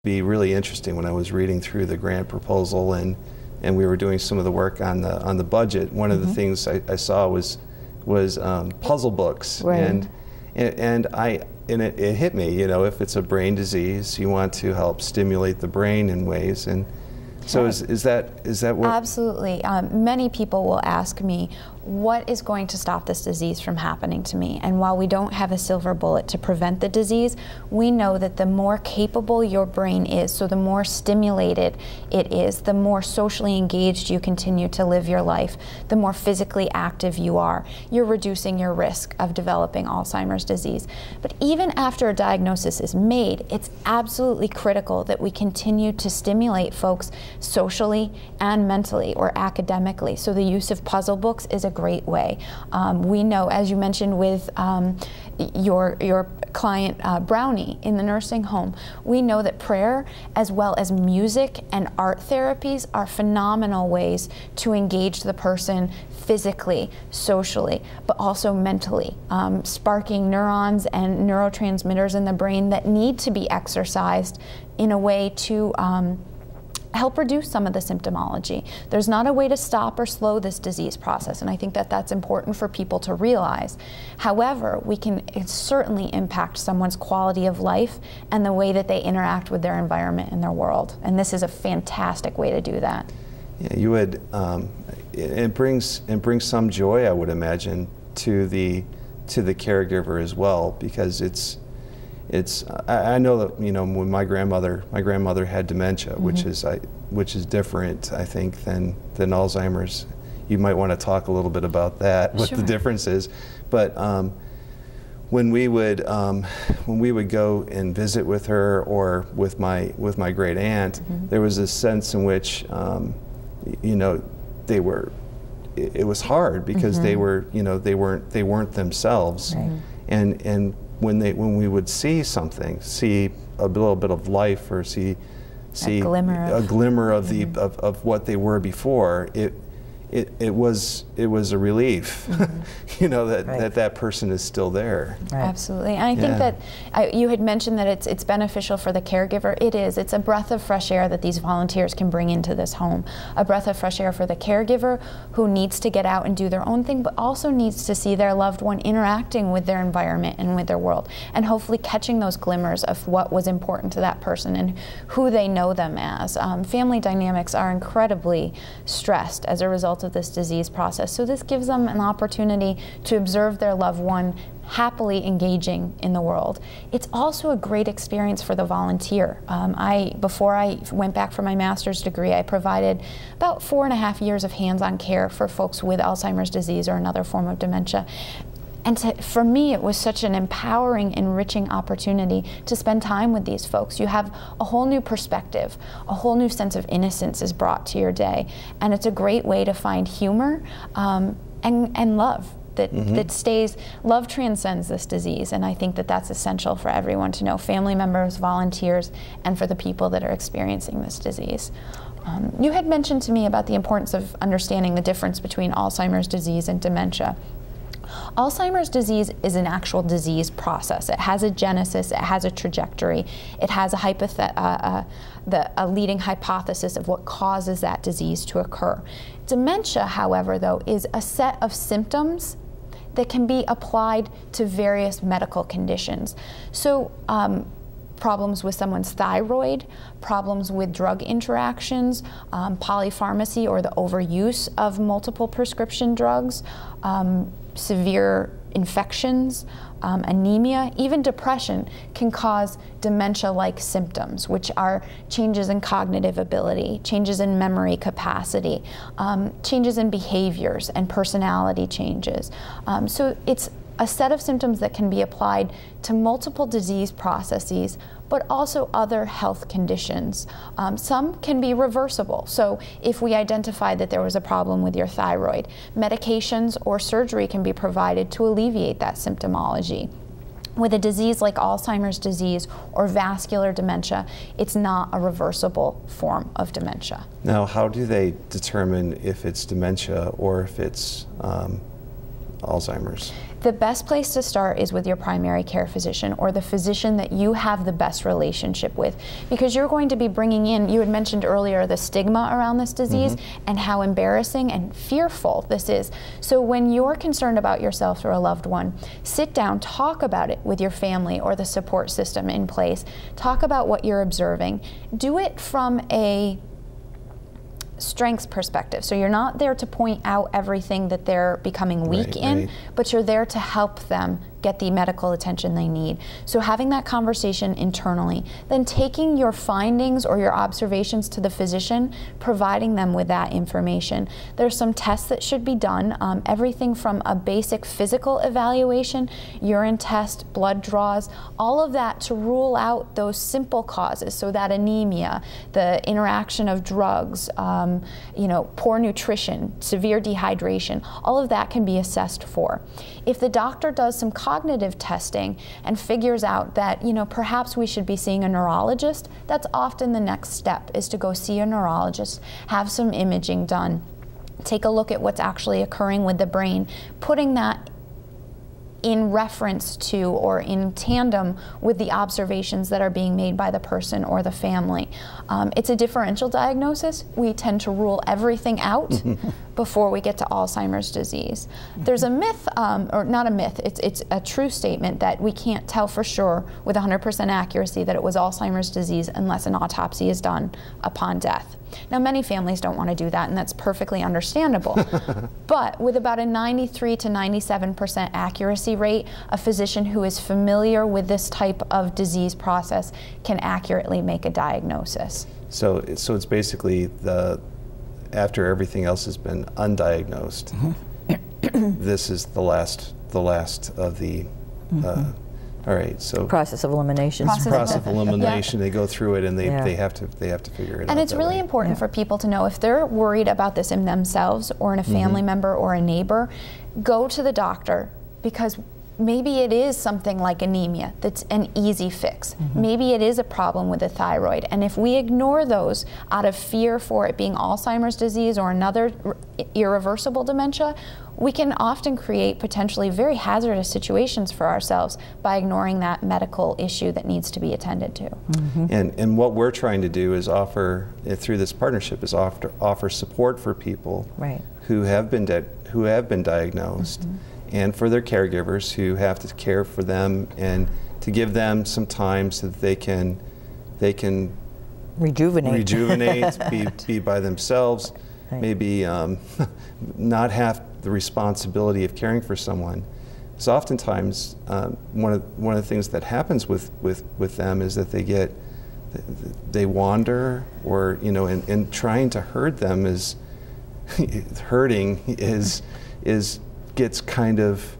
Be really interesting when I was reading through the grant proposal and we were doing some of the work on the budget. One of the things I saw was puzzle books, Right. and it hit me. You know, if it's a brain disease, you want to help stimulate the brain in ways. And so is that what? Absolutely. Many people will ask me, what is going to stop this disease from happening to me? And while we don't have a silver bullet to prevent the disease, we know that the more capable your brain is, so the more stimulated it is, the more socially engaged you continue to live your life, the more physically active you are, you're reducing your risk of developing Alzheimer's disease. But even after a diagnosis is made, it's absolutely critical that we continue to stimulate folks socially and mentally or academically. So the use of puzzle books is a great way. We know, as you mentioned with your client Brownie in the nursing home, we know that prayer as well as music and art therapies are phenomenal ways to engage the person physically, socially, but also mentally, sparking neurons and neurotransmitters in the brain that need to be exercised in a way to help reduce some of the symptomology. There's not a way to stop or slow this disease process, and I think that that's important for people to realize. However, we can certainly impact someone's quality of life and the way that they interact with their environment and their world, and this is a fantastic way to do that. Yeah, you would. It brings some joy, I would imagine, to the caregiver as well, because I know that, you know, when my grandmother had dementia, which is different, I think, than Alzheimer's. You might want to talk a little bit about that, what the difference is. But when we would go and visit with her or with my great aunt, there was this sense in which you know, it was hard because they weren't themselves, and when we would see something, see a little bit of life, or see a glimmer of what they were before, it was a relief, you know, that person is still there. Absolutely, and I think that you had mentioned that it's beneficial for the caregiver. It is. It's a breath of fresh air that these volunteers can bring into this home. A breath of fresh air for the caregiver who needs to get out and do their own thing, but also needs to see their loved one interacting with their environment and with their world, and hopefully catching those glimmers of what was important to that person and who they know them as. Family dynamics are incredibly stressed as a result of this disease process, so this gives them an opportunity to observe their loved one happily engaging in the world. It's also a great experience for the volunteer. Before I went back for my master's degree, I provided about 4.5 years of hands-on care for folks with Alzheimer's disease or another form of dementia. And for me, it was such an empowering, enriching opportunity to spend time with these folks. You have a whole new perspective, a whole new sense of innocence is brought to your day. And it's a great way to find humor and love that stays. Love transcends this disease, and I think that that's essential for everyone to know, family members, volunteers, and for the people that are experiencing this disease. You had mentioned to me about the importance of understanding the difference between Alzheimer's disease and dementia. Alzheimer's disease is an actual disease process. It has a genesis, it has a trajectory, it has a leading hypothesis of what causes that disease to occur. Dementia, however, though, is a set of symptoms that can be applied to various medical conditions. So problems with someone's thyroid, problems with drug interactions, polypharmacy or the overuse of multiple prescription drugs, severe infections, anemia, even depression can cause dementia-like symptoms, which are changes in cognitive ability, changes in memory capacity, changes in behaviors and personality changes. So it's a set of symptoms that can be applied to multiple disease processes, but also other health conditions. Some can be reversible. So if we identify that there was a problem with your thyroid, medications or surgery can be provided to alleviate that symptomology. With a disease like Alzheimer's disease or vascular dementia, it's not a reversible form of dementia. Now, how do they determine if it's dementia or if it's Alzheimer's? The best place to start is with your primary care physician, or the physician that you have the best relationship with, because you're going to be bringing in, you had mentioned earlier, the stigma around this disease and how embarrassing and fearful this is. So when you're concerned about yourself or a loved one, sit down, talk about it with your family or the support system in place. Talk about what you're observing. Do it from a strengths perspective. So you're not there to point out everything that they're becoming weak in, but you're there to help them get the medical attention they need. So having that conversation internally, then taking your findings or your observations to the physician, providing them with that information. There's some tests that should be done, everything from a basic physical evaluation, urine test, blood draws, all of that to rule out those simple causes, so that anemia, the interaction of drugs, poor nutrition, severe dehydration, all of that can be assessed for. If the doctor does some cognitive testing and figures out that, perhaps we should be seeing a neurologist, that's often the next step, is to go see a neurologist, have some imaging done, take a look at what's actually occurring with the brain, putting that in reference to or in tandem with the observations that are being made by the person or the family. It's a differential diagnosis. We tend to rule everything out before we get to Alzheimer's disease. There's a myth, or not a myth, it's a true statement that we can't tell for sure with 100% accuracy that it was Alzheimer's disease unless an autopsy is done upon death. Now, many families don't want to do that, and that's perfectly understandable. But with about a 93 to 97% accuracy rate, a physician who is familiar with this type of disease process can accurately make a diagnosis. So it's basically after everything else has been undiagnosed, this is the last of the. All right, so process of elimination. Process of elimination. They go through it and they have to figure it out. And it's really important for people to know, if they're worried about this in themselves or in a family member or a neighbor, go to the doctor, because maybe it is something like anemia that's an easy fix. Maybe it is a problem with the thyroid. And if we ignore those out of fear for it being Alzheimer's disease or another irreversible dementia, we can often create potentially very hazardous situations for ourselves by ignoring that medical issue that needs to be attended to. And what we're trying to do is offer, through this partnership, is offer support for people who have been diagnosed, and for their caregivers who have to care for them, and to give them some time so that they can rejuvenate, be by themselves, maybe not have the responsibility of caring for someone. So oftentimes, one of the things that happens with them is that they wander, or and trying to herd them is gets kind of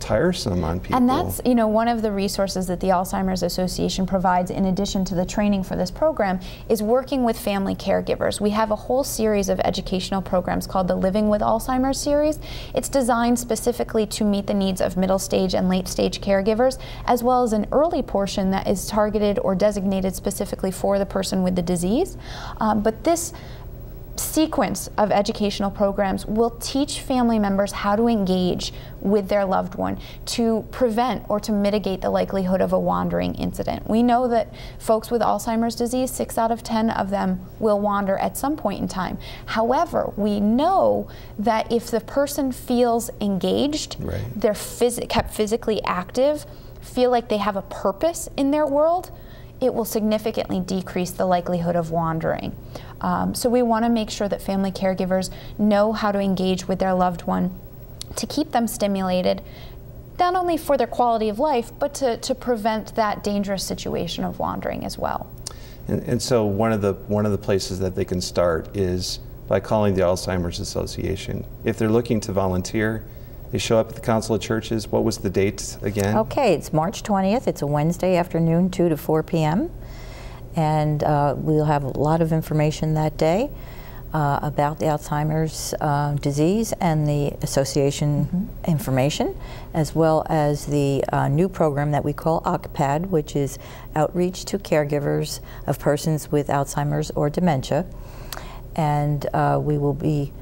tiresome on people. And that's, one of the resources that the Alzheimer's Association provides, in addition to the training for this program, is working with family caregivers. We have a whole series of educational programs called the Living with Alzheimer's series. It's designed specifically to meet the needs of middle stage and late stage caregivers, as well as an early portion that is targeted or designated specifically for the person with the disease. But this sequence of educational programs will teach family members how to engage with their loved one to prevent or to mitigate the likelihood of a wandering incident. We know that folks with Alzheimer's disease, 6 out of 10 of them will wander at some point in time. However, we know that if the person feels engaged, they're kept physically active, feel like they have a purpose in their world, it will significantly decrease the likelihood of wandering. So we want to make sure that family caregivers know how to engage with their loved one to keep them stimulated, not only for their quality of life, but to prevent that dangerous situation of wandering as well. And so one of the places that they can start is by calling the Alzheimer's Association. If they're looking to volunteer, they show up at the Council of Churches. What was the date again? Okay, it's March 20th. It's a Wednesday afternoon, 2 to 4 p.m. And we'll have a lot of information that day about the Alzheimer's disease and the association information, as well as the new program that we call OCPAD, which is Outreach to Caregivers of Persons with Alzheimer's or Dementia. And we will be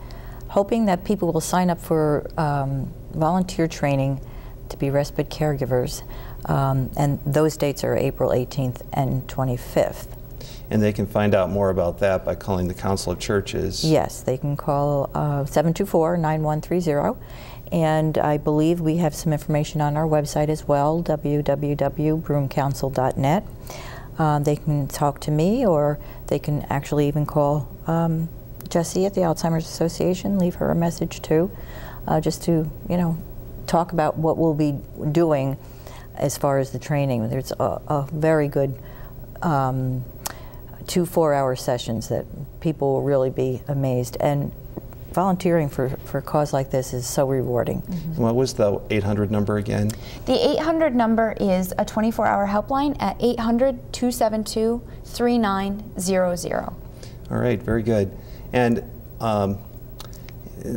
hoping that people will sign up for volunteer training to be respite caregivers, and those dates are April 18th and 25th. And they can find out more about that by calling the Council of Churches. Yes, they can call 724-9130. And I believe we have some information on our website as well, www.broomcouncil.net. They can talk to me, or they can actually even call Jessie at the Alzheimer's Association, leave her a message too, just to, you know, talk about what we'll be doing as far as the training. There's a very good 2 4-hour sessions that people will really be amazed. And volunteering for a cause like this is so rewarding. Mm-hmm. What was the 800 number again? The 800 number is a 24-hour helpline at 800-272-3900. All right, very good. And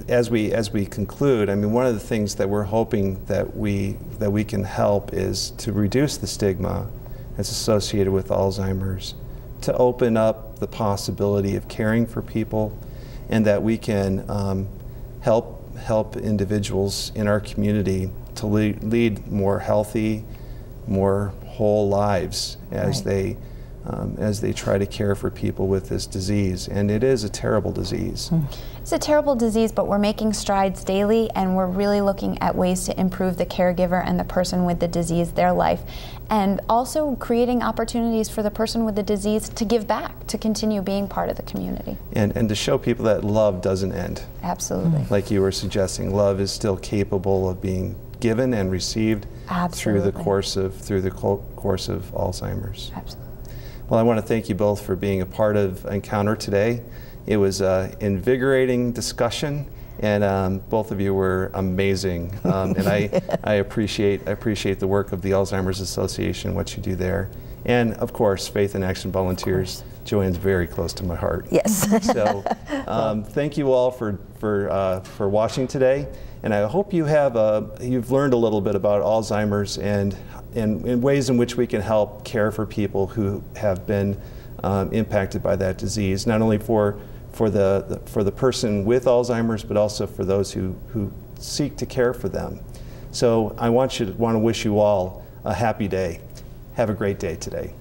as we conclude, I mean, one of the things that we're hoping that we can help is to reduce the stigma that's associated with Alzheimer's, to open up the possibility of caring for people, and that we can help individuals in our community to lead more healthy, more whole lives as they try to care for people with this disease. And it is a terrible disease. It's a terrible disease, but we're making strides daily, and we're really looking at ways to improve the caregiver and the person with the disease, their life, and also creating opportunities for the person with the disease to give back, to continue being part of the community. And to show people that love doesn't end. Absolutely. Like you were suggesting, love is still capable of being given and received through the course of Alzheimer's. Absolutely. Well, I want to thank you both for being a part of Encounter today. It was an invigorating discussion, and both of you were amazing. And I appreciate the work of the Alzheimer's Association, what you do there, and of course, Faith in Action Volunteers. Joanne's very close to my heart. Yes. So, thank you all for watching today, and I hope you've learned a little bit about Alzheimer's and ways in which we can help care for people who have been impacted by that disease, not only for the person with Alzheimer's, but also for those who seek to care for them. So I want to wish you all a happy day. Have a great day today.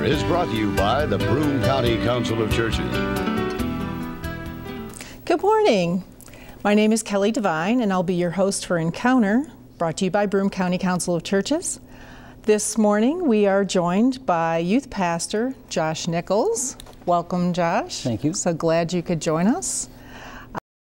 Encounter is brought to you by the Broome County Council of Churches. Good morning. My name is Kelly Devine, and I'll be your host for Encounter, brought to you by Broome County Council of Churches. This morning, we are joined by youth pastor Josh Nichols. Welcome, Josh. Thank you. So glad you could join us.